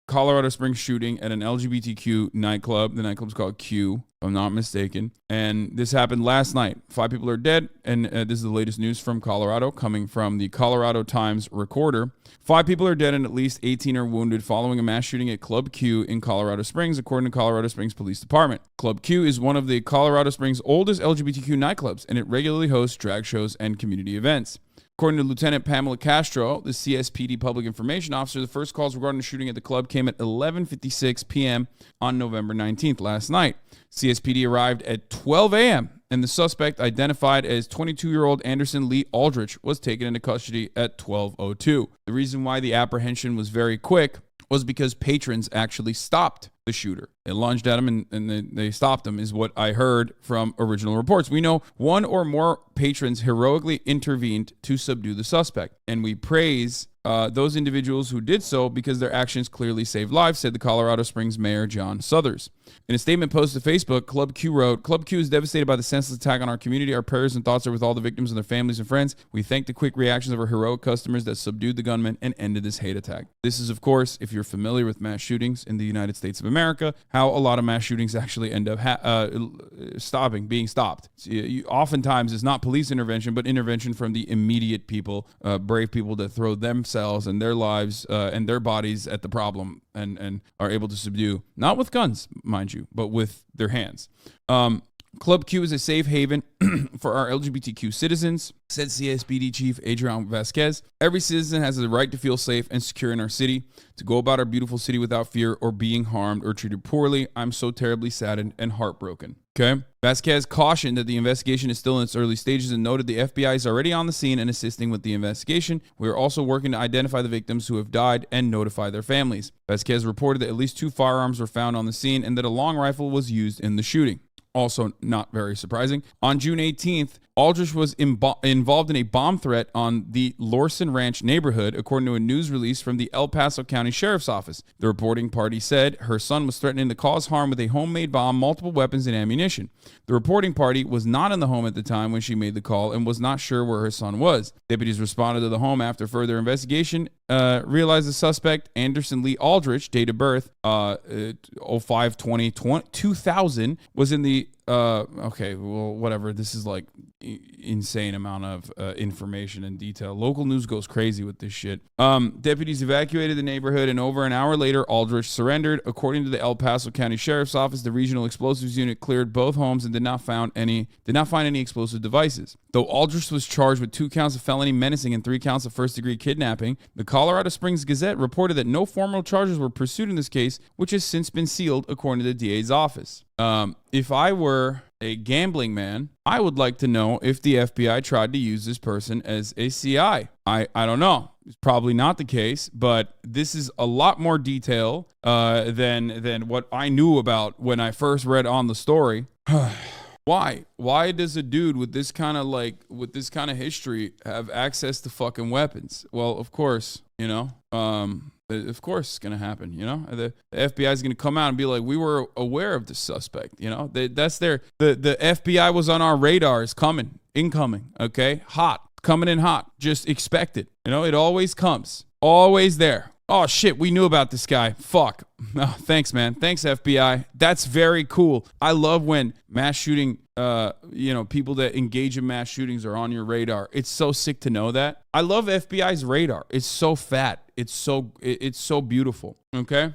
Colorado Springs shooting at an LGBTQ nightclub. The nightclub's called Q, if I'm not mistaken. And this happened last night. 5 people are dead. And this is the latest news from Colorado, coming from the Colorado Times Recorder. 5 people are dead and at least 18 are wounded following a mass shooting at Club Q in Colorado Springs, according to Colorado Springs Police Department. Club Q is one of the Colorado Springs' oldest LGBTQ nightclubs, and it regularly hosts drag shows and community events. According to Lieutenant Pamela Castro, the CSPD public information officer, the first calls regarding the shooting at the club came at 11:56 p.m. on November 19th, last night. CSPD arrived at 12 a.m., and the suspect, identified as 22-year-old Anderson Lee Aldrich, was taken into custody at 12:02. The reason why the apprehension was very quick was because patrons actually stopped the shooter. They lunged at him and they stopped him, is what I heard from original reports. We know one or more patrons heroically intervened to subdue the suspect, and we praise those individuals who did so because their actions clearly saved lives, said the Colorado Springs Mayor John Suthers. In a statement posted to Facebook, Club Q wrote, "Club Q is devastated by the senseless attack on our community. Our prayers and thoughts are with all the victims and their families and friends. We thank the quick reactions of our heroic customers that subdued the gunman and ended this hate attack." This is, of course, if you're familiar with mass shootings in the United States of America, how a lot of mass shootings actually end up being stopped. Oftentimes, it's not police intervention, but intervention from the immediate people, brave people that throw themselves and their lives and their bodies at the problem and are able to subdue, not with guns, mind you, but with their hands. Club Q is a safe haven for our LGBTQ citizens, said CSPD Chief Adrian Vasquez. Every citizen has the right to feel safe and secure in our city, to go about our beautiful city without fear or being harmed or treated poorly. I'm so terribly saddened and heartbroken. Okay. Vasquez cautioned that the investigation is still in its early stages and noted the FBI is already on the scene and assisting with the investigation. We are also working to identify the victims who have died and notify their families. Vasquez reported that at least 2 firearms were found on the scene and that a long rifle was used in the shooting. Also not very surprising. On June 18th, Aldrich was involved in a bomb threat on the Lorson Ranch neighborhood, according to a news release from the El Paso County Sheriff's Office. The reporting party said her son was threatening to cause harm with a homemade bomb, multiple weapons, and ammunition. The reporting party was not in the home at the time when she made the call and was not sure where her son was. Deputies responded to the home after further investigation, realized the suspect, Anderson Lee Aldrich, date of birth 05/20/2000, was in the okay, well, whatever. This is like insane amount of information and detail. Local news goes crazy with this shit. Deputies evacuated the neighborhood, and over an hour later, Aldrich surrendered. According to the El Paso County Sheriff's Office, the regional explosives unit cleared both homes and did not find any explosive devices. Though Aldrich was charged with 2 counts of felony menacing and 3 counts of first-degree kidnapping, the Colorado Springs Gazette reported that no formal charges were pursued in this case, which has since been sealed, according to the DA's office. If I were a gambling man, I would like to know if the FBI tried to use this person as a CI. I don't know. It's probably not the case, but this is a lot more detail than what I knew about when I first read on the story. Why? Why does a dude with this kind of history have access to fucking weapons? Well, of course, of course it's going to happen, The FBI is going to come out and be like, we were aware of the suspect, the FBI was on our radars, incoming, okay? Hot, coming in hot, just expect it. It always comes, always there. Oh shit, we knew about this guy. Fuck. Oh, thanks, man. Thanks, FBI. That's very cool. I love when mass shooting, people that engage in mass shootings are on your radar. It's so sick to know that. I love FBI's radar. It's so fat. It's so beautiful. Okay.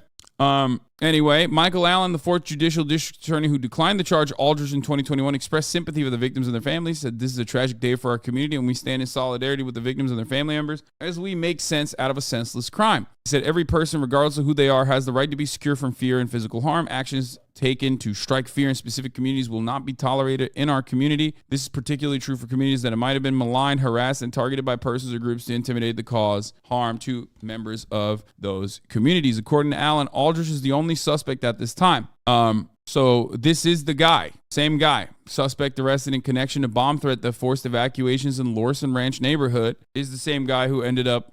Anyway, Michael Allen, the 4th Judicial District Attorney who declined the charge Aldrich in 2021, expressed sympathy with the victims and their families, said this is a tragic day for our community and we stand in solidarity with the victims and their family members as we make sense out of a senseless crime. He said every person, regardless of who they are, has the right to be secure from fear and physical harm. Actions taken to strike fear in specific communities will not be tolerated in our community. This is particularly true for communities that might have been maligned, harassed, and targeted by persons or groups to intimidate, to cause harm to members of those communities. According to Allen, Aldrich is the only suspect at this time. So this is the guy, same guy, suspect arrested in connection to bomb threat that forced evacuations in Lorson Ranch neighborhood, is the same guy who ended up,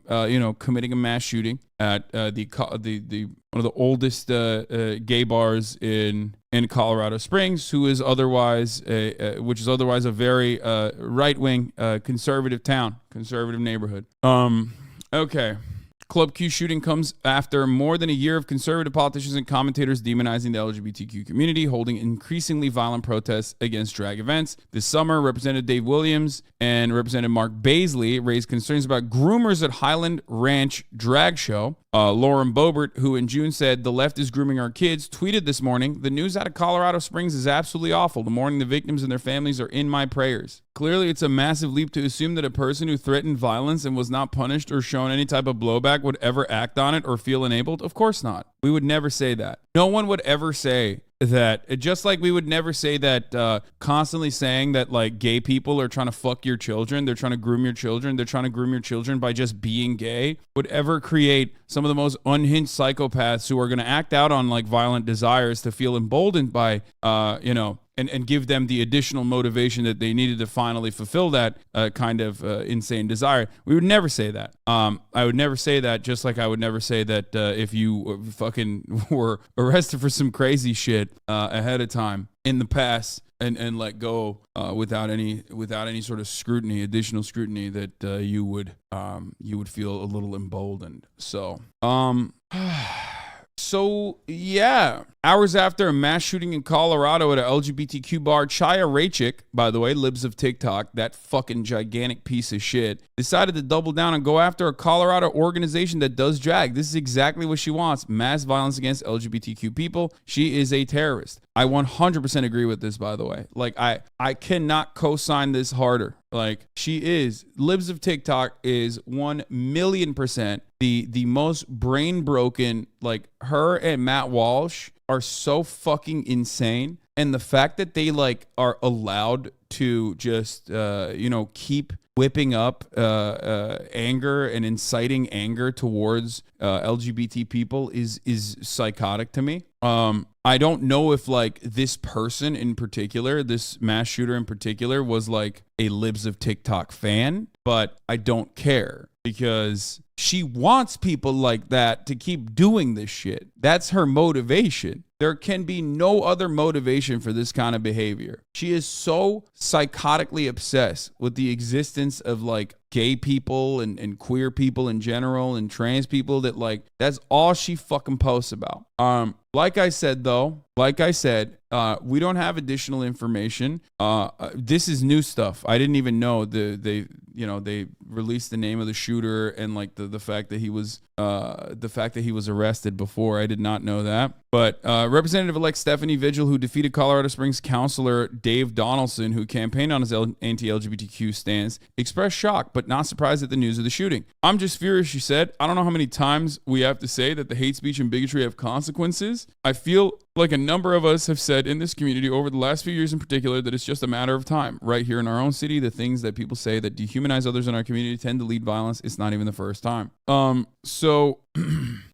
committing a mass shooting at the one of the oldest gay bars in Colorado Springs, who is otherwise which is otherwise a very right-wing conservative town, conservative neighborhood. Okay. Club Q shooting comes after more than a year of conservative politicians and commentators demonizing the LGBTQ community, holding increasingly violent protests against drag events. This summer, Representative Dave Williams and Representative Mark Baisley raised concerns about groomers at Highland Ranch drag show. Lauren Boebert, who in June said the left is grooming our kids, tweeted this morning, "The news out of Colorado Springs is absolutely awful. The morning the victims and their families are in my prayers." Clearly, it's a massive leap to assume that a person who threatened violence and was not punished or shown any type of blowback would ever act on it or feel enabled. Of course not. We would never say that. No one would ever say that, just like we would never say that constantly saying that like gay people are trying to fuck your children, they're trying to groom your children, they're trying to groom your children by just being gay, would ever create some of the most unhinged psychopaths who are going to act out on like violent desires to feel emboldened by, and give them the additional motivation that they needed to finally fulfill that kind of insane desire. We would never say that. I would never say that, just like I would never say that if you fucking were arrested for some crazy shit ahead of time in the past and let go without any sort of scrutiny, additional scrutiny, that you would feel a little emboldened. So yeah, hours after a mass shooting in Colorado at an LGBTQ bar, Chaya Raichik, by the way, libs of TikTok, that fucking gigantic piece of shit, decided to double down and go after a Colorado organization that does drag. This is exactly what she wants: mass violence against LGBTQ people. She is a terrorist. I 100% agree with this, by the way. Like, I cannot co-sign this harder. Like, she is, libs of TikTok is 1,000,000% the most brain broken. Like, her and Matt Walsh are so fucking insane. And the fact that they like are allowed to just, keep whipping up anger and inciting anger towards LGBT people is psychotic to me. I don't know if like this person in particular, this mass shooter in particular, was like a libs of TikTok fan, but I don't care because she wants people like that to keep doing this shit. That's her motivation. There can be no other motivation for this kind of behavior. She is so psychotically obsessed with the existence of like gay people and queer people in general and trans people that like that's all she fucking posts about. Like I said, we don't have additional information. This is new stuff. I didn't even know they released the name of the shooter and like the fact that he was arrested before. I did not know that. But Representative-elect Stephanie Vigil, who defeated Colorado Springs Councilor Dave Donaldson, who campaigned on his anti-LGBTQ stance, expressed shock but not surprised at the news of the shooting. "I'm just furious," she said. "I don't know how many times we have to say that the hate speech and bigotry have consequences. I feel like a number of us have said in this community over the last few years in particular that it's just a matter of time. Right here in our own city, the things that people say that dehumanize others in our community tend to lead violence. It's not even the first time."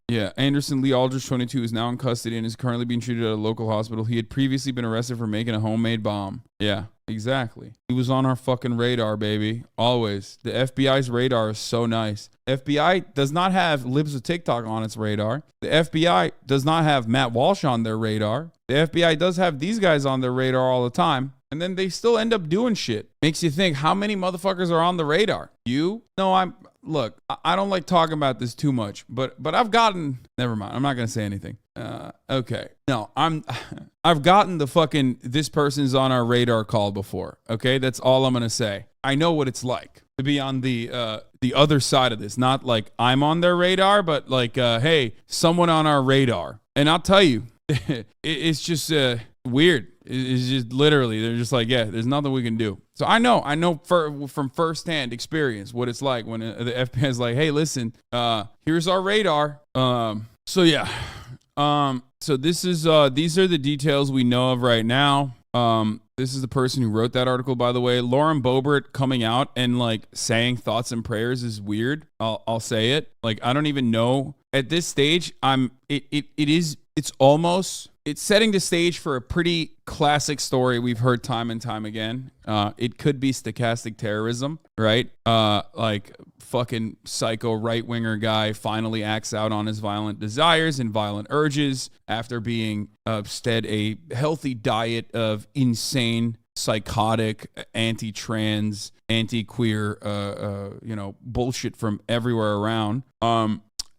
Yeah, Anderson Lee Aldridge, 22, is now in custody and is currently being treated at a local hospital. He had previously been arrested for making a homemade bomb. Yeah, exactly. He was on our fucking radar, baby. Always. The FBI's radar is so nice. FBI does not have libs of TikTok on its radar. The FBI does not have Matt Walsh on their radar. The FBI does have these guys on their radar all the time. And then they still end up doing shit. Makes you think, how many motherfuckers are on the radar? You? No, look, I don't like talking about this too much, but I've gotten, never mind. I'm not going to say anything. Okay. No, I've gotten the fucking, this person's on our radar call before. Okay. That's all I'm going to say. I know what it's like to be on the other side of this. Not like I'm on their radar, but like, hey, someone on our radar. And I'll tell you, it's just weird. It's just literally, they're just like, yeah, there's nothing we can do. So I know from firsthand experience what it's like when the FBI is like, hey, listen, here's our radar. So yeah. So these are the details we know of right now. This is the person who wrote that article, by the way. Lauren Boebert coming out and like saying thoughts and prayers is weird. I'll say it. Like, I don't even know at this stage. It's setting the stage for a pretty classic story we've heard time and time again. It could be stochastic terrorism, right? Like fucking psycho right-winger guy finally acts out on his violent desires and violent urges after being fed a healthy diet of insane, psychotic, anti-trans, anti-queer, bullshit from everywhere around.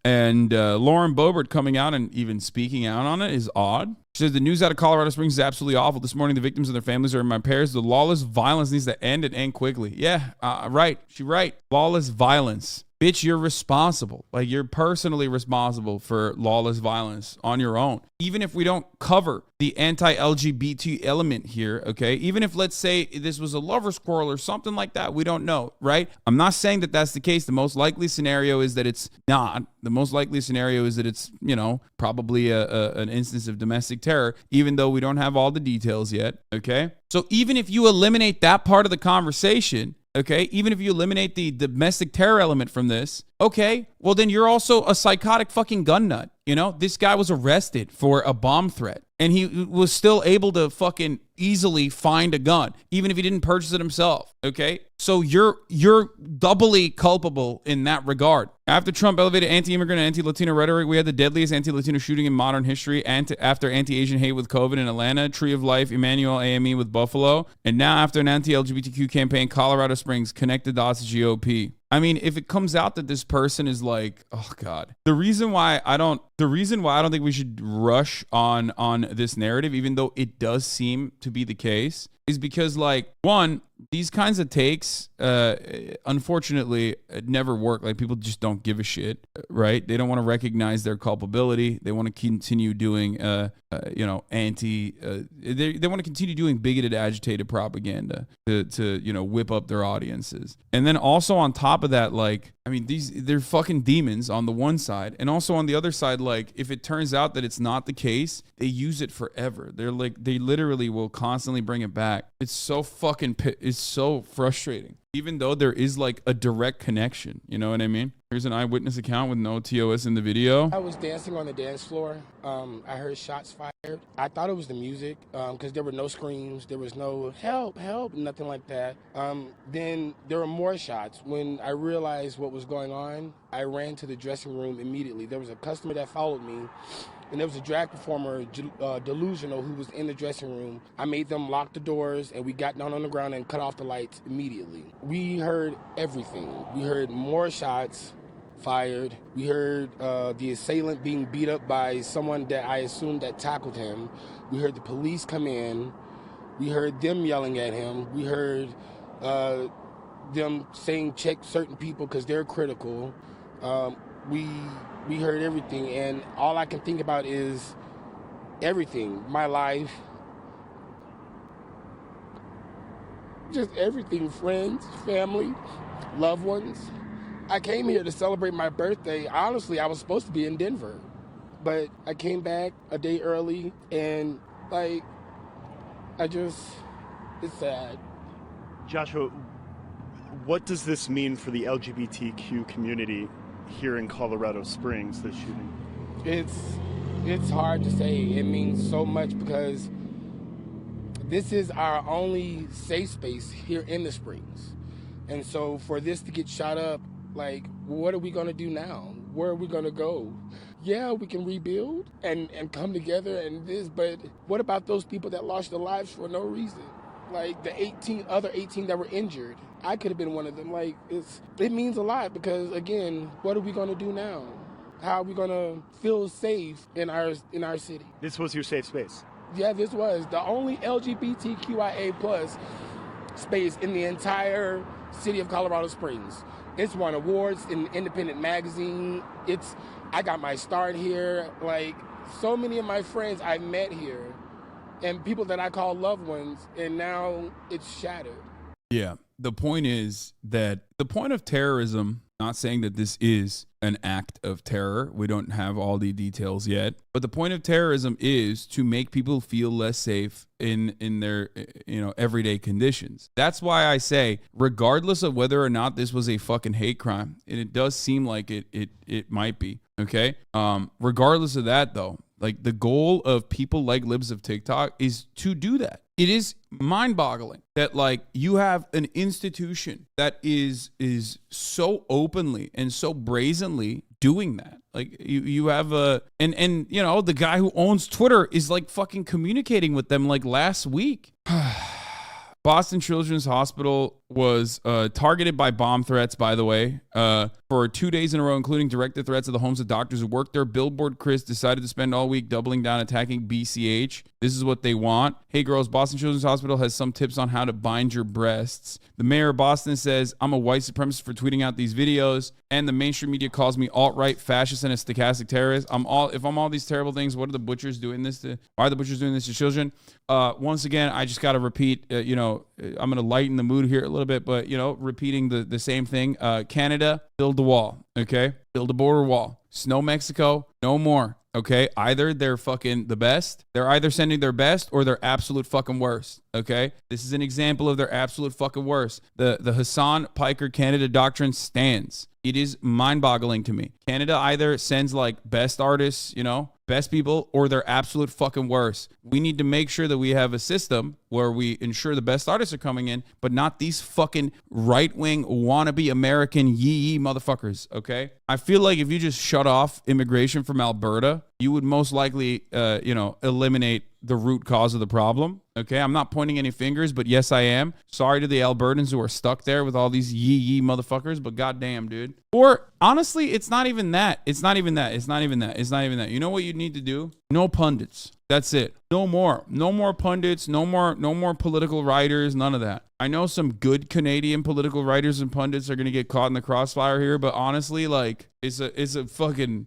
And Lauren Boebert coming out and even speaking out on it is odd. She says the news out of Colorado Springs is absolutely awful. This morning, the victims and their families are in my prayers. The lawless violence needs to end and end quickly. Yeah, right. She's right. Lawless violence. Bitch, you're responsible. Like, you're personally responsible for lawless violence on your own. Even if we don't cover the anti-LGBT element here, okay? Even if, let's say, this was a lover's quarrel or something like that, we don't know, right? I'm not saying that that's the case. The most likely scenario is that it's not. The most likely scenario is that it's, you know, probably an instance of domestic terror, even though we don't have all the details yet, okay? So even if you eliminate that part of the conversation, okay, even if you eliminate the domestic terror element from this, okay, well, then you're also a psychotic fucking gun nut. You know, this guy was arrested for a bomb threat and he was still able to fucking easily find a gun, even if he didn't purchase it himself. Okay, so you're doubly culpable in that regard. After Trump elevated anti-immigrant and anti-Latino rhetoric, we had the deadliest anti-Latino shooting in modern history. And after anti-Asian hate with COVID in Atlanta, Tree of Life, Emmanuel AME with Buffalo, and now after an anti-LGBTQ campaign, Colorado Springs, connect the dots to GOP. I mean, if it comes out that this person is like, oh God, the reason why I don't think we should rush on this narrative, even though it does seem to be the case, is because, like, one, these kinds of takes, unfortunately, never work. Like, people just don't give a shit, right? They don't want to recognize their culpability. They want to continue doing, they want to continue doing bigoted, agitated propaganda to whip up their audiences. And then also on top of that, like, I mean, they're fucking demons on the one side, and also on the other side, like, if it turns out that it's not the case, they use it forever. They literally will constantly bring it back. It's so frustrating. Even though there is like a direct connection, you know what I mean? Here's an eyewitness account with no TOS in the video. I was dancing on the dance floor. I heard shots fired. I thought it was the music because there were no screams. There was no help, nothing like that. Then there were more shots. When I realized what was going on, I ran to the dressing room immediately. There was a customer that followed me. And there was a drag performer, Delusional, who was in the dressing room. I made them lock the doors, and we got down on the ground and cut off the lights immediately. We heard everything. We heard more shots fired. We heard the assailant being beat up by someone that I assumed that tackled him. We heard the police come in. We heard them yelling at him. We heard them saying check certain people because they're critical. We heard everything, and all I can think about is everything. My life, just everything, friends, family, loved ones. I came here to celebrate my birthday. Honestly, I was supposed to be in Denver, but I came back a day early, and it's sad. Joshua, what does this mean for the LGBTQ community here in Colorado Springs, this shooting? It's hard to say. It means so much because this is our only safe space here in the Springs. And so for this to get shot up, like, what are we going to do now? Where are we going to go? Yeah, we can rebuild and come together and this, but what about those people that lost their lives for no reason? Like the other 18 that were injured. I could have been one of them. Like, it means a lot because, again, what are we going to do now? How are we going to feel safe in our city? This was your safe space? Yeah, this was the only LGBTQIA plus space in the entire city of Colorado Springs. It's won awards in Independent Magazine. I got my start here. Like, so many of my friends I met here and people that I call loved ones, and now it's shattered. Yeah. The point is that the point of terrorism, not saying that this is an act of terror. We don't have all the details yet. But the point of terrorism is to make people feel less safe in their everyday conditions. That's why I say, regardless of whether or not this was a fucking hate crime, and it does seem like it might be, okay? Regardless of that, though, like, the goal of people like Libs of TikTok is to do that. It is mind-boggling that, like, you have an institution that is so openly and so brazenly doing that. Like, you have the guy who owns Twitter is like fucking communicating with them like last week. Boston Children's Hospital was targeted by bomb threats, by the way, for 2 days in a row, including directed threats at the homes of doctors who worked there. Billboard Chris decided to spend all week doubling down attacking BCH. This is what they want. Hey girls, Boston Children's Hospital has some tips on how to bind your breasts. The mayor of Boston says, I'm a white supremacist for tweeting out these videos. And the mainstream media calls me alt-right, fascist, and a stochastic terrorist. If I'm all these terrible things, what are the butchers doing this to? Why are the butchers doing this to children? Once again, I just got to repeat, I'm going to lighten the mood here a little bit, but, repeating the same thing. Canada, build the wall, okay? Build a border wall. Snow Mexico, no more. Okay, either they're fucking the best, they're either sending their best or they're absolute fucking worst. Okay, this is an example of their absolute fucking worst. The Hasan Piker Canada doctrine stands. It is mind-boggling to me. Canada either sends like best artists, best people, or they're absolute fucking worst. We need to make sure that we have a system where we ensure the best artists are coming in, but not these fucking right-wing wannabe American yee motherfuckers, okay? I feel like if you just shut off immigration from Alberta, you would most likely, eliminate the root cause of the problem. Okay, I'm not pointing any fingers, but yes, I am. Sorry to the Albertans who are stuck there with all these yee motherfuckers, but goddamn, dude. Or honestly, it's not even that. It's not even that. You know what you need to do? No pundits. That's it. No more pundits. No more political writers. None of that. I know some good Canadian political writers and pundits are gonna get caught in the crossfire here, but honestly, like, it's a fucking.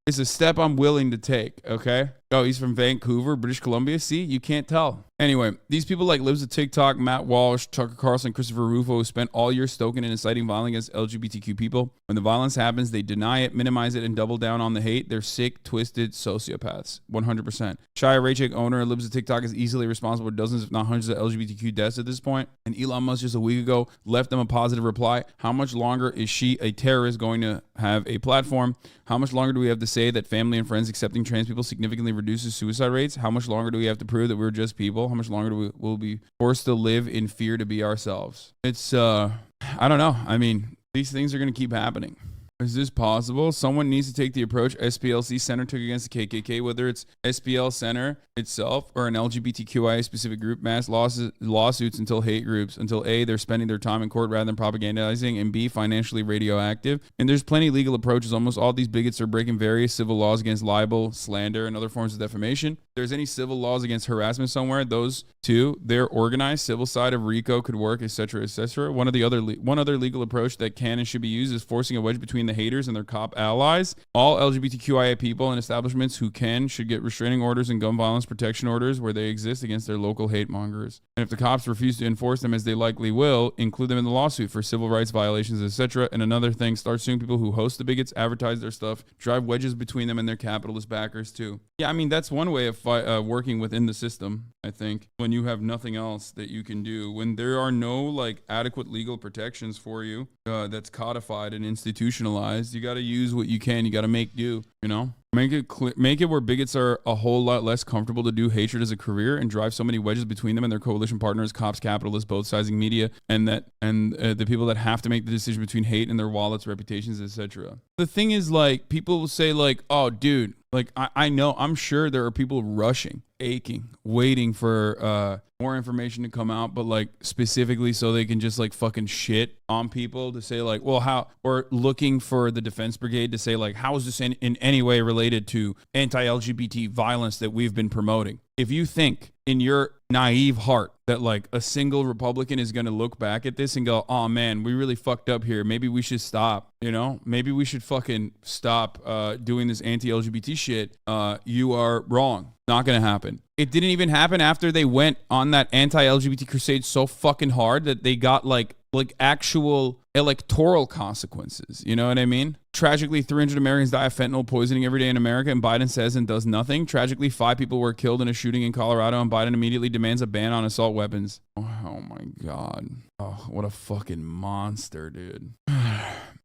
It's a step I'm willing to take, okay? Oh, he's from Vancouver, British Columbia. See, you can't tell. Anyway, these people like Libs of TikTok, Matt Walsh, Tucker Carlson, Christopher Rufo, who spent all year stoking and inciting violence against LGBTQ people. When the violence happens, they deny it, minimize it, and double down on the hate. They're sick, twisted sociopaths, 100%. Shia Raichik, owner of Libs of TikTok, is easily responsible for dozens, if not hundreds, of LGBTQ deaths at this point. And Elon Musk just a week ago left them a positive reply. How much longer is she, a terrorist, going to have a platform? How much longer do we have to say that family and friends accepting trans people significantly reduces suicide rates? How much longer do we have to prove that we're just people? How much longer will we be forced to live in fear to be ourselves? It's, I don't know. I mean, these things are going to keep happening. Is this possible? Someone needs to take the approach SPLC Center took against the KKK, whether it's SPL Center itself or an LGBTQIA specific group, mass lawsuits until hate groups, until A, they're spending their time in court rather than propagandizing, and B, financially radioactive. And there's plenty of legal approaches. Almost all these bigots are breaking various civil laws against libel, slander, and other forms of defamation. If there's any civil laws against harassment somewhere, those two, their organized civil side of RICO could work, etc., etc. One other legal approach that can and should be used is forcing a wedge between the haters and their cop allies. All LGBTQIA people and establishments who should get restraining orders and gun violence protection orders where they exist against their local hate mongers. And if the cops refuse to enforce them, as they likely will, include them in the lawsuit for civil rights violations, etc. And another thing, start suing people who host the bigots, advertise their stuff, drive wedges between them and their capitalist backers too. Yeah, I mean, that's one way of working within the system, I think, when you have nothing else that you can do, when there are no like adequate legal protections for you that's codified and institutionalized. You got to use what you can. You got to make do, Make it clear, make it where bigots are a whole lot less comfortable to do hatred as a career and drive so many wedges between them and their coalition partners, cops, capitalists, both sides of media, and the people that have to make the decision between hate and their wallets, reputations, etc. The thing is, like, people will say, like, oh, dude, like, I know, I'm sure there are people rushing, aching, waiting for more information to come out, but like specifically so they can just like fucking shit on people to say like, well, how, or looking for the defense brigade to say like, how is this in any way related to anti-LGBT violence that we've been promoting? If you think in your naive heart that like a single Republican is going to look back at this and go, oh man, we really fucked up here. Maybe we should stop, maybe we should fucking stop doing this anti-LGBT shit. You are wrong. Not going to happen. It didn't even happen after they went on that anti-LGBT crusade so fucking hard that they got like actual electoral consequences. You know what I mean? Tragically, 300 Americans die of fentanyl poisoning every day in America, and Biden says and does nothing. Tragically, 5 people were killed in a shooting in Colorado, and Biden immediately demands a ban on assault weapons. Oh my God. Oh, what a fucking monster, dude.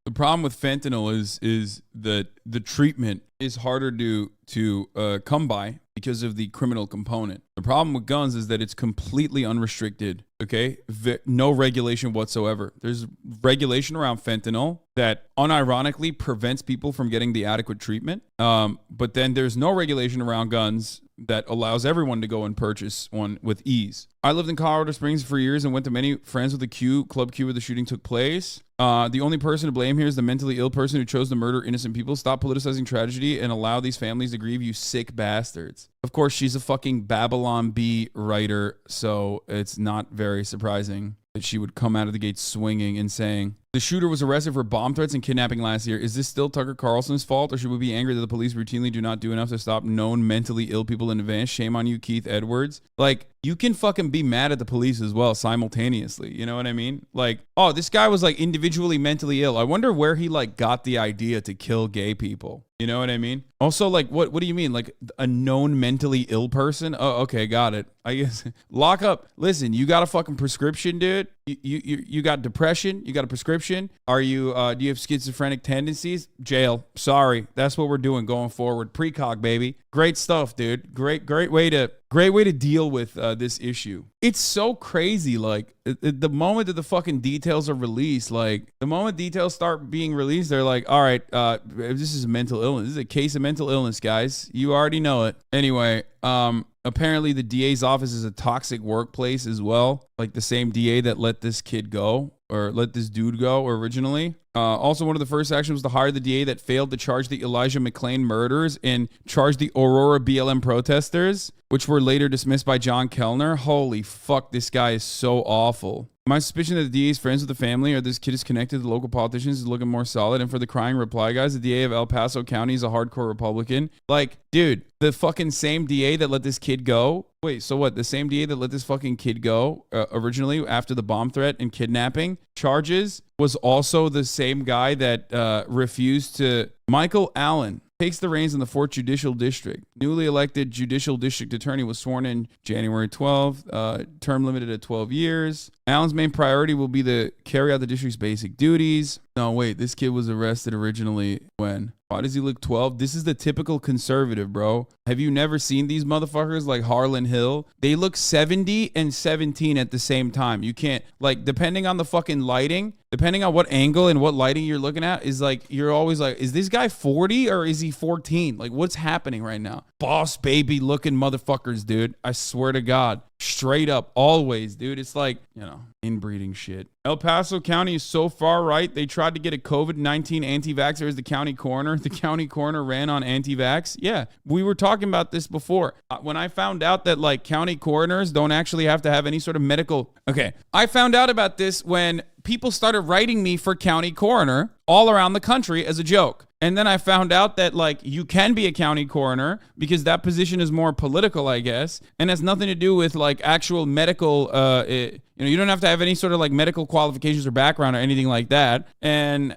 The problem with fentanyl is that the treatment is harder to come by because of the criminal component. The problem with guns is that it's completely unrestricted, okay? No regulation whatsoever. There's regulation around fentanyl that unironically prevents people from getting the adequate treatment. But then there's no regulation around guns that allows everyone to go and purchase one with ease. I lived in Colorado Springs for years and went to many friends with the Club Q where the shooting took place. The only person to blame here is the mentally ill person who chose to murder innocent people. Stop politicizing tragedy and allow these families to grieve, you sick bastards. Of course, she's a fucking Babylon Bee writer, so it's not very surprising that she would come out of the gate swinging and saying, the shooter was arrested for bomb threats and kidnapping last year. Is this still Tucker Carlson's fault, or should we be angry that the police routinely do not do enough to stop known mentally ill people in advance? Shame on you, Keith Edwards. Like, you can fucking be mad at the police as well simultaneously. You know what I mean? Like, oh, this guy was like individually mentally ill. I wonder where he like got the idea to kill gay people. You know what I mean? Also, like, what do you mean? Like a known mentally ill person? Oh, okay, got it. I guess lock up. Listen, you got a fucking prescription, dude. You got depression. You got a prescription. Are you? Do you have schizophrenic tendencies? Jail. Sorry, that's what we're doing going forward. Precog, baby. Great stuff, dude. Great way to deal with this issue. It's so crazy. Like the moment that the fucking details are released, like the moment details start being released, they're like, all right, this is a mental illness. This is a case of mental illness, guys. You already know it. Anyway, apparently the DA's office is a toxic workplace as well. Like the same DA that let this kid go or let this dude go originally. Also, one of the first actions was to hire the DA that failed to charge the Elijah McClain murders and charge the Aurora BLM protesters, which were later dismissed by John Kellner. Holy fuck, this guy is so awful. My suspicion that the DA is friends with the family or this kid is connected to the local politicians is looking more solid. And for the crying reply, guys, the DA of El Paso County is a hardcore Republican. Like, dude, the fucking same DA that let this kid go. Wait, so what? The same DA that let this fucking kid go originally after the bomb threat and kidnapping charges was also the same guy that refused to. Michael Allen takes the reins in the 4th Judicial District. Newly elected Judicial District Attorney was sworn in January 12th, term limited at 12 years. Allen's main priority will be to carry out the district's basic duties. No, wait, this kid was arrested originally when? Why does he look 12? This is the typical conservative, bro. Have you never seen these motherfuckers like Harlan Hill? They look 70 and 17 at the same time. You can't, like, depending on the fucking lighting, depending on what angle and what lighting you're looking at, is like, you're always like, is this guy 40 or is he 14? Like, what's happening right now? Boss baby looking motherfuckers, dude. I swear to God. Straight up, always, dude. It's like, you know, inbreeding shit. El Paso County is so far right, they tried to get a COVID-19 anti-vaxxer as the county coroner. The county coroner ran on anti-vax. Yeah, we were talking about this before. When I found out that, like, county coroners don't actually have to have any sort of medical... Okay, I found out about this when people started writing me for county coroner all around the country as a joke. And then I found out that, like, you can be a county coroner because that position is more political, I guess, and has nothing to do with, like, actual medical, you don't have to have any sort of, like, medical qualifications or background or anything like that. And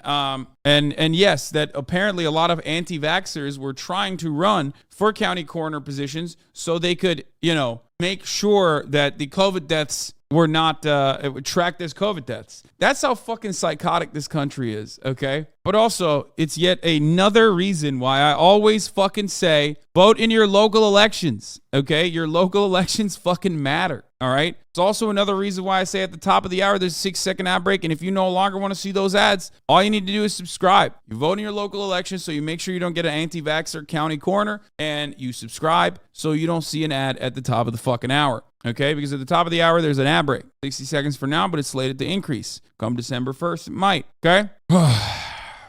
yes, that apparently a lot of anti-vaxxers were trying to run for county coroner positions so they could, make sure that the COVID deaths were not, it would track as COVID deaths. That's how fucking psychotic this country is, okay? But also, it's yet another reason why I always fucking say, vote in your local elections, okay? Your local elections fucking matter, all right? It's also another reason why I say at the top of the hour, there's a 6-second ad break, and if you no longer want to see those ads, all you need to do is subscribe. You vote in your local elections, so you make sure you don't get an anti-vaxxer county coroner, and you subscribe so you don't see an ad at the top of the fucking hour. Okay, because at the top of the hour, there's an ad break. 60 seconds for now, but it's slated to increase. Come December 1st, it might. Okay?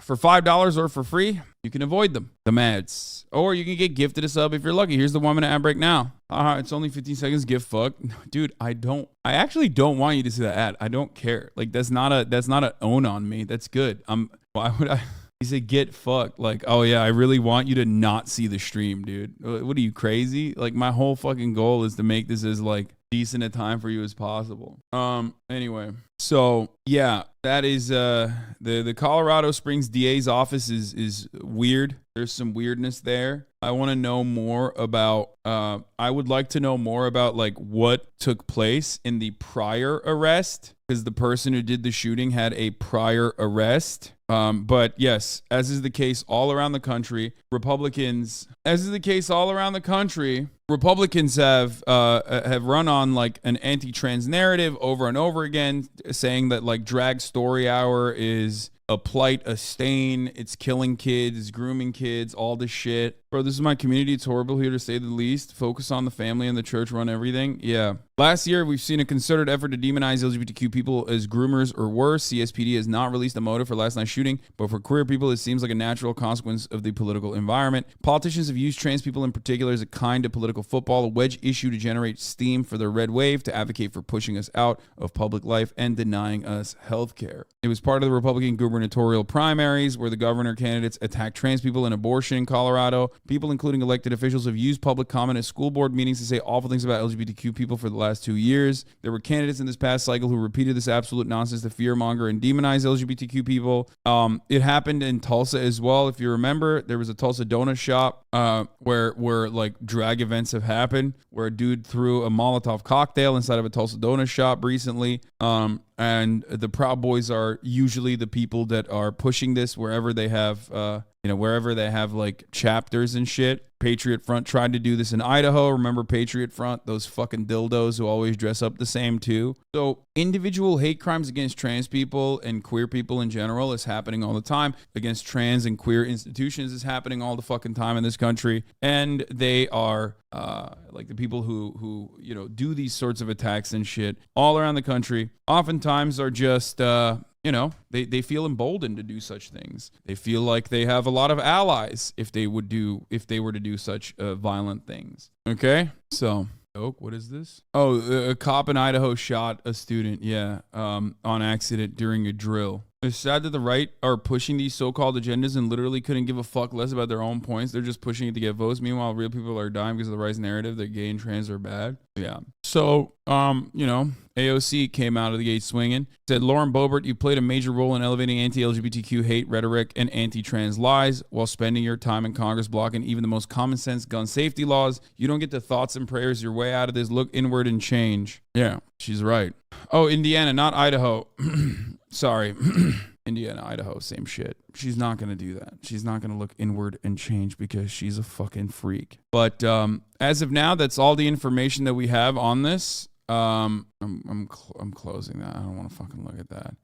For $5 or for free, you can avoid them, the ads. Or you can get gifted a sub if you're lucky. Here's the 1 minute ad break now. It's only 15 seconds, gift fuck. Dude, I actually don't want you to see that ad. I don't care. Like, that's not an own on me. That's good. Why would I? He said, get fucked. Like, oh yeah, I really want you to not see the stream, dude. What are you, crazy? Like, my whole fucking goal is to make this as, like, decent a time for you as possible. Anyway, so yeah, that is the Colorado Springs DA's office is weird. There's some weirdness there. I want to know more about I would like to know more about, like, what took place in the prior arrest, because the person who did the shooting had a prior arrest. But yes, as is the case all around the country, Republicans have run on, like, an anti-trans narrative over and over again, saying that, like, drag story hour is a plight, a stain. It's killing kids, it's grooming kids, all this shit. Bro, this is my community. It's horrible here to say the least. Focus on the family and the church run everything. Yeah. Last year, we've seen a concerted effort to demonize LGBTQ people as groomers or worse. CSPD has not released a motive for last night's shooting, but for queer people, it seems like a natural consequence of the political environment. Politicians have used trans people in particular as a kind of political football, a wedge issue to generate steam for their red wave, to advocate for pushing us out of public life and denying us health care. It was part of the Republican gubernatorial primaries where the governor candidates attacked trans people and abortion in Colorado. People, including elected officials, have used public comment at school board meetings to say awful things about LGBTQ people for the last 2 years. There were candidates in this past cycle who repeated this absolute nonsense to fearmonger and demonize LGBTQ people. It happened in Tulsa as well. If you remember, there was a Tulsa donut shop where like drag events have happened, where a dude threw a Molotov cocktail inside of a Tulsa donut shop recently. And the Proud Boys are usually the people that are pushing this wherever they have, wherever they have like chapters and shit. Patriot Front tried to do this in Idaho. Remember Patriot Front? Those fucking dildos who always dress up the same too. So individual hate crimes against trans people and queer people in general is happening all the time. Against trans and queer institutions is happening all the fucking time in this country. And they are like the people who do these sorts of attacks and shit all around the country oftentimes are just they feel emboldened to do such things. They feel like they have a lot of allies if they were to do such violent things. Okay, so what is this? Oh, a cop in Idaho shot a student. Yeah, on accident during a drill. It's sad that the right are pushing these so-called agendas and literally couldn't give a fuck less about their own points. They're just pushing it to get votes. Meanwhile, real people are dying because of the right narrative that gay and trans are bad. Yeah. So, AOC came out of the gate swinging. Said, Lauren Boebert, you played a major role in elevating anti-LGBTQ hate rhetoric and anti-trans lies while spending your time in Congress blocking even the most common sense gun safety laws. You don't get the thoughts and prayers your way out of this. Look inward and change. Yeah, she's right. Oh, Indiana, not Idaho. Sorry. Indiana, Idaho, same shit. She's not going to do that. She's not going to look inward and change because she's a fucking freak. But as of now, that's all the information that we have on this. I'm closing that. I don't want to fucking look at that.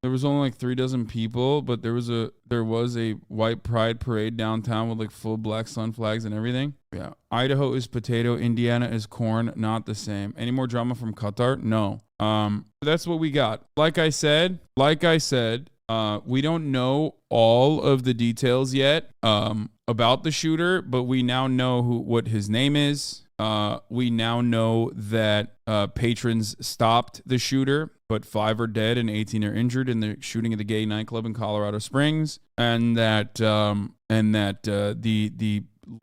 There was only like 36 people, but there was a white pride parade downtown with like full black sun flags and everything. Yeah. Idaho is potato, Indiana is corn, not the same. Any more drama from Qatar? No. That's what we got. Like I said, we don't know all of the details yet about the shooter, but we now know what his name is. We now know that patrons stopped the shooter, but 5 are dead and 18 are injured in the shooting at the gay nightclub in Colorado Springs, and that the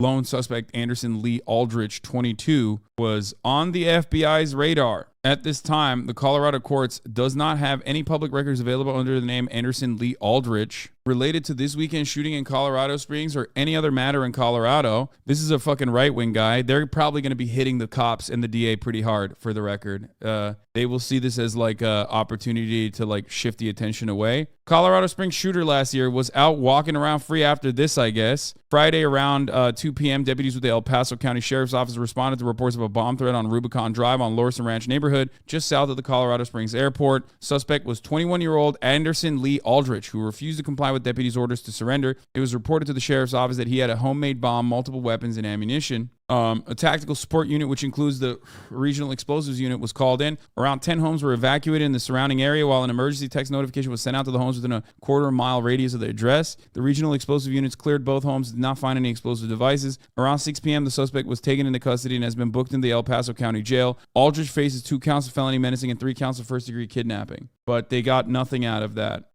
lone suspect Anderson Lee Aldrich, 22, was on the FBI's radar. At this time, the Colorado courts does not have any public records available under the name Anderson Lee Aldrich related to this weekend shooting in Colorado Springs or any other matter in Colorado. This is a fucking right-wing guy. They're probably going to be hitting the cops and the DA pretty hard, for the record. They will see this as like an opportunity to like shift the attention away. Colorado Springs shooter last year was out walking around free after this, I guess. Friday around 2 p.m., deputies with the El Paso County Sheriff's Office responded to reports of a bomb threat on Rubicon Drive on Lorson Ranch neighborhood, just south of the Colorado Springs airport. Suspect was 21-year-old Anderson Lee Aldrich, who refused to comply with deputies' orders to surrender. It was reported to the sheriff's office that he had a homemade bomb, multiple weapons, and ammunition. A tactical support unit, which includes the regional explosives unit, was called in. Around 10 homes were evacuated in the surrounding area, while an emergency text notification was sent out to the homes within a quarter-mile radius of the address. The regional explosive units cleared both homes, did not find any explosive devices. Around 6 p.m., the suspect was taken into custody and has been booked in the El Paso County Jail. Aldrich faces 2 counts of felony menacing and 3 counts of first-degree kidnapping. But they got nothing out of that.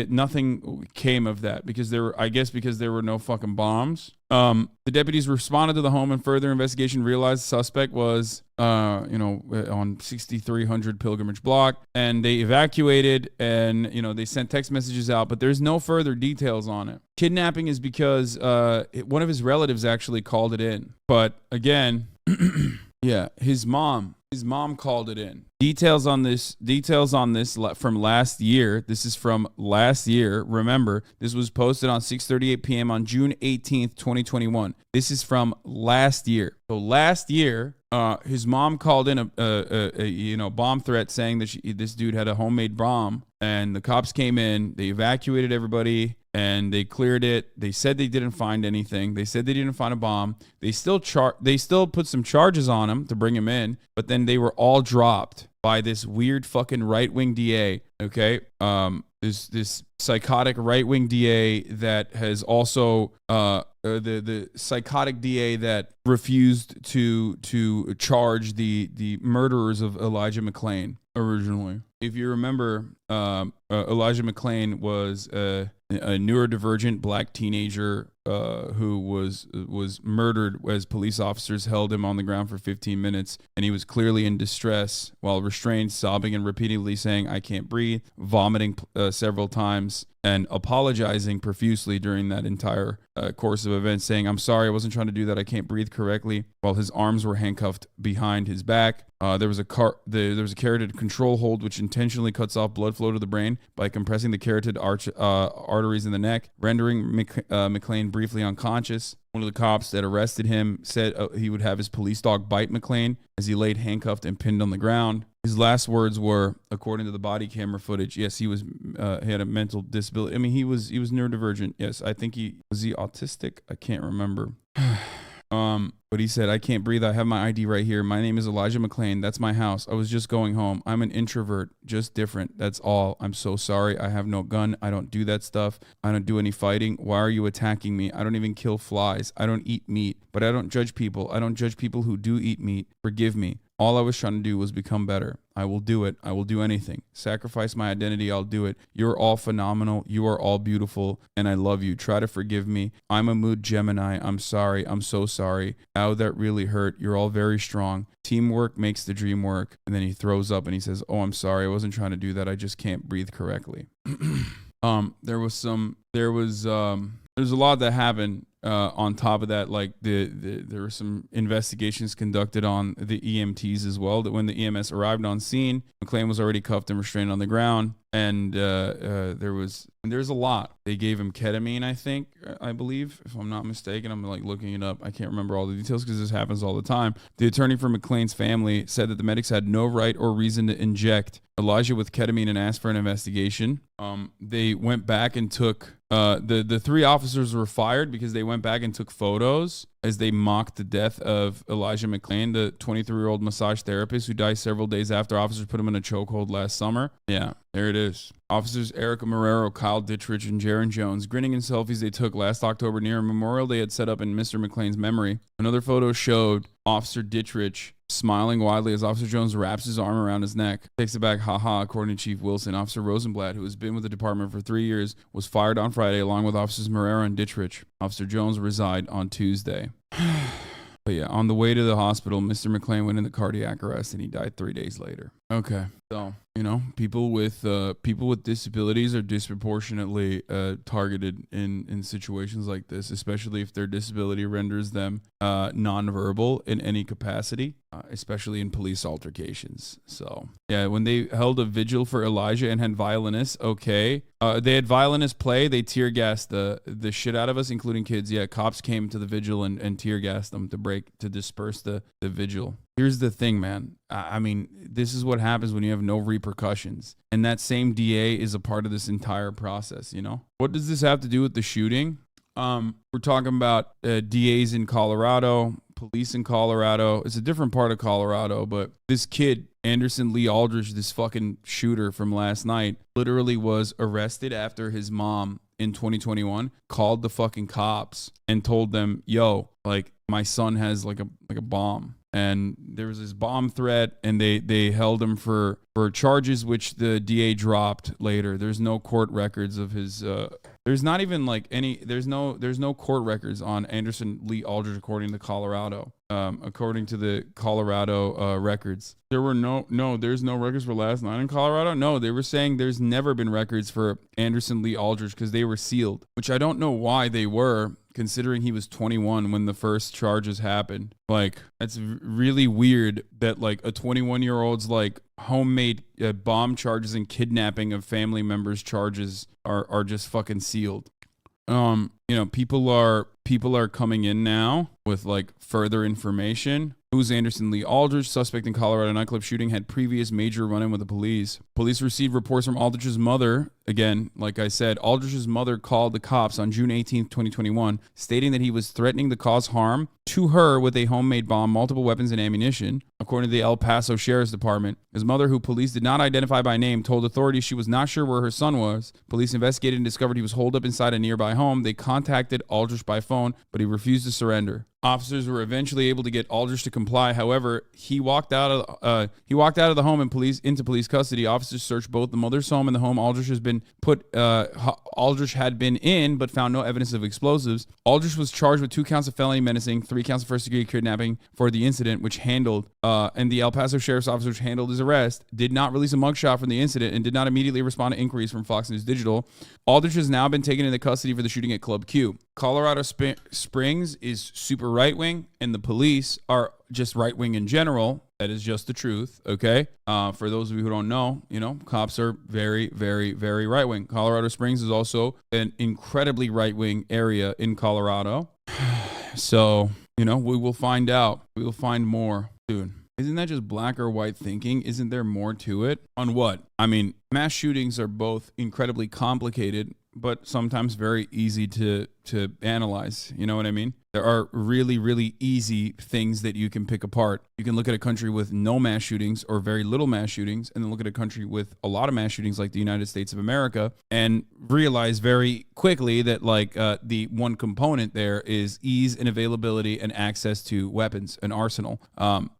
Nothing came of that because there were no fucking bombs. The deputies responded to the home and further investigation realized the suspect was, on 6300 Pilgrimage Block, and they evacuated and, they sent text messages out, but there's no further details on it. Kidnapping is because, one of his relatives actually called it in, but again, yeah, his mom called it in. Details on this from last year. This is from last year. Remember, this was posted on 6:38 p.m. on June 18th, 2021. This is from last year. So last year, his mom called in a bomb threat saying that this dude had a homemade bomb And the cops came in, they evacuated everybody, and they cleared it. They said they didn't find anything. They said they didn't find a bomb. They still put some charges on him to bring him in, but then they were all dropped by this weird fucking right-wing DA, okay? This psychotic right-wing DA that has also the psychotic DA that refused to charge the murderers of Elijah McClain originally. If you remember, Elijah McClain was a neurodivergent black teenager who was murdered as police officers held him on the ground for 15 minutes, and he was clearly in distress while restrained, sobbing and repeatedly saying, "I can't breathe," vomiting several times, and apologizing profusely during that entire course of events, saying, "I'm sorry, I wasn't trying to do that. I can't breathe correctly," while his arms were handcuffed behind his back. There was a carotid control hold, which intentionally cuts off blood flow to the brain by compressing the carotid arteries in the neck, rendering McClain briefly unconscious. One of the cops that arrested him said he would have his police dog bite McClain as he laid handcuffed and pinned on the ground. His last words were, according to the body camera footage, yes, he had a mental disability. I mean, he was neurodivergent. Yes, I think he autistic. I can't remember. But he said, "I can't breathe. I have my ID right here. My name is Elijah McClain. That's my house. I was just going home. I'm an introvert, just different. That's all. I'm so sorry. I have no gun. I don't do that stuff. I don't do any fighting. Why are you attacking me? I don't even kill flies. I don't eat meat, but I don't judge people. I don't judge people who do eat meat. Forgive me. All I was trying to do was become better. I will do it. I will do anything. Sacrifice my identity. I'll do it. You're all phenomenal. You are all beautiful. And I love you. Try to forgive me. I'm a mood Gemini. I'm sorry. I'm so sorry. Ow, that really hurt. You're all very strong. Teamwork makes the dream work." And then he throws up and he says, "Oh, I'm sorry. I wasn't trying to do that. I just can't breathe correctly." There's a lot that happened. On top of that, like there were some investigations conducted on the EMTs as well. That when the EMS arrived on scene, McClain was already cuffed and restrained on the ground, and there's a lot. They gave him ketamine, I believe, if I'm not mistaken. I'm like looking it up. I can't remember all the details because this happens all the time. The attorney for McClain's family said that the medics had no right or reason to inject Elijah with ketamine and asked for an investigation. They went back and took the three officers were fired because they went back and took photos as they mocked the death of Elijah McClain, the 23-year-old massage therapist who died several days after officers put him in a chokehold last summer. Yeah, there it is. Officers Erica Marrero, Kyle Dittrich, and Jaron Jones grinning in selfies they took last October near a memorial they had set up in Mr. McClain's memory. Another photo showed Officer Dittrich smiling widely as Officer Jones wraps his arm around his neck. Takes it back, haha, according to Chief Wilson. Officer Rosenblatt, who has been with the department for 3 years, was fired on Friday along with Officers Marrero and Dittrich. Officer Jones resigned on Tuesday. But yeah, on the way to the hospital, Mr. McClain went into cardiac arrest and he died 3 days later. Okay, so people with disabilities are disproportionately targeted in situations like this, especially if their disability renders them nonverbal in any capacity, especially in police altercations. So yeah, when they held a vigil for Elijah and had violinists, they had violinists play. They tear gassed the shit out of us, including kids. Yeah, cops came to the vigil and tear gassed them to disperse the vigil. Here's the thing, man. I mean, this is what happens when you have no repercussions. And that same DA is a part of this entire process, What does this have to do with the shooting? We're talking about DAs in Colorado, police in Colorado. It's a different part of Colorado, but this kid, Anderson Lee Aldridge, this fucking shooter from last night, literally was arrested after his mom in 2021 called the fucking cops and told them, yo, like, my son has like a bomb. And there was this bomb threat, and they held him for charges which the DA dropped later. There's no court records of his. There's not even like any. There's no court records on Anderson Lee Aldridge according to Colorado. According to the Colorado records, there's no records for last night in Colorado. No, they were saying there's never been records for Anderson Lee Aldridge because they were sealed, which I don't know why they were, considering he was 21 when the first charges happened. Like, that's really weird that like a 21-year-old's like homemade bomb charges and kidnapping of family members charges are just fucking sealed. People are coming in now with like further information, Who's Anderson Lee Aldrich, suspect in Colorado nightclub shooting, had previous major run-in with the police. Police received reports from Aldrich's mother. Again, like I said, Aldrich's mother called the cops on June 18th, 2021, stating that he was threatening to cause harm to her with a homemade bomb, multiple weapons, and ammunition. According to the El Paso Sheriff's Department, his mother, who police did not identify by name, told authorities she was not sure where her son was. Police investigated and discovered he was holed up inside a nearby home. They contacted Aldrich by phone, but he refused to surrender. Officers were eventually able to get Aldrich to comply. However, he walked out of the home and into police custody. Officers searched both the mother's home and the home Aldrich had been in, but found no evidence of explosives. Aldrich was charged with 2 counts of felony menacing, 3 counts of first-degree kidnapping for the incident, and the El Paso Sheriff's Office, which handled his arrest, did not release a mugshot from the incident and did not immediately respond to inquiries from Fox News Digital. Aldrich has now been taken into custody for the shooting at Club Q. Colorado Springs is super right-wing, and the police are just right-wing in general. That is just the truth, okay? For those of you who don't know, cops are very, very, very right-wing. Colorado Springs is also an incredibly right-wing area in Colorado. So, we will find out. We will find more soon. Isn't that just black or white thinking? Isn't there more to it? On what? I mean, mass shootings are both incredibly complicated, but sometimes very easy to analyze. You know what I mean? There are really, really easy things that you can pick apart. You can look at a country with no mass shootings or very little mass shootings, and then look at a country with a lot of mass shootings like the United States of America, and realize very quickly that the one component there is ease and availability and access to weapons and arsenal.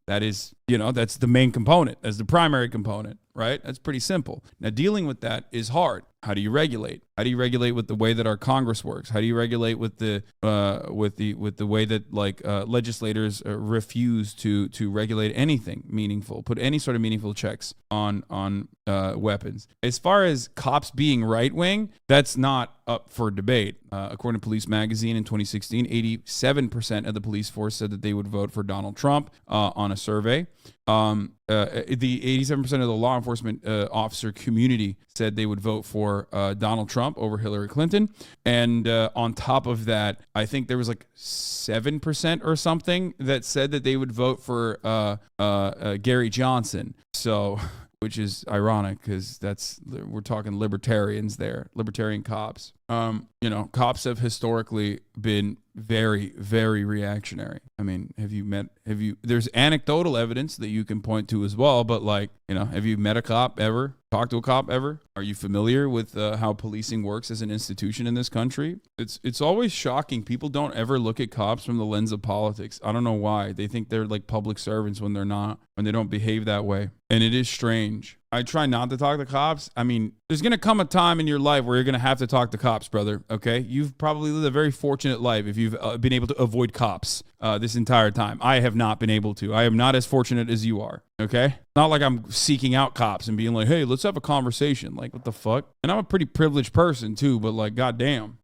That is, that's the main component. That's the primary component, right? That's pretty simple. Now, dealing with that is hard. How do you regulate? How do you regulate with the way that our Congress works? How do you regulate with the way that legislators refuse to regulate anything meaningful, put any sort of meaningful checks on weapons? As far as cops being right wing, that's not up for debate. According to Police Magazine in 2016, 87% of the police force said that they would vote for Donald Trump on a survey. The 87% of the law enforcement officer community said they would vote for Donald Trump over Hillary Clinton. And on top of that, I think there was 7% or something that said that they would vote for Gary Johnson. So, which is ironic because we're talking libertarians there, libertarian cops. Cops have historically been very, very reactionary. I mean, there's anecdotal evidence that you can point to as well, but have you met a cop ever? Talked to a cop ever? Are you familiar with how policing works as an institution in this country? It's always shocking. People don't ever look at cops from the lens of politics. I don't know why. They think they're like public servants when they're not, when they don't behave that way. And it is strange. I try not to talk to cops. I mean, there's going to come a time in your life where you're going to have to talk to cops, brother, okay? You've probably lived a very fortunate life if you've been able to avoid cops this entire time. I have not been able to. I am not as fortunate as you are, okay? Not like I'm seeking out cops and being like, hey, let's have a conversation. Like, what the fuck? And I'm a pretty privileged person too, but goddamn.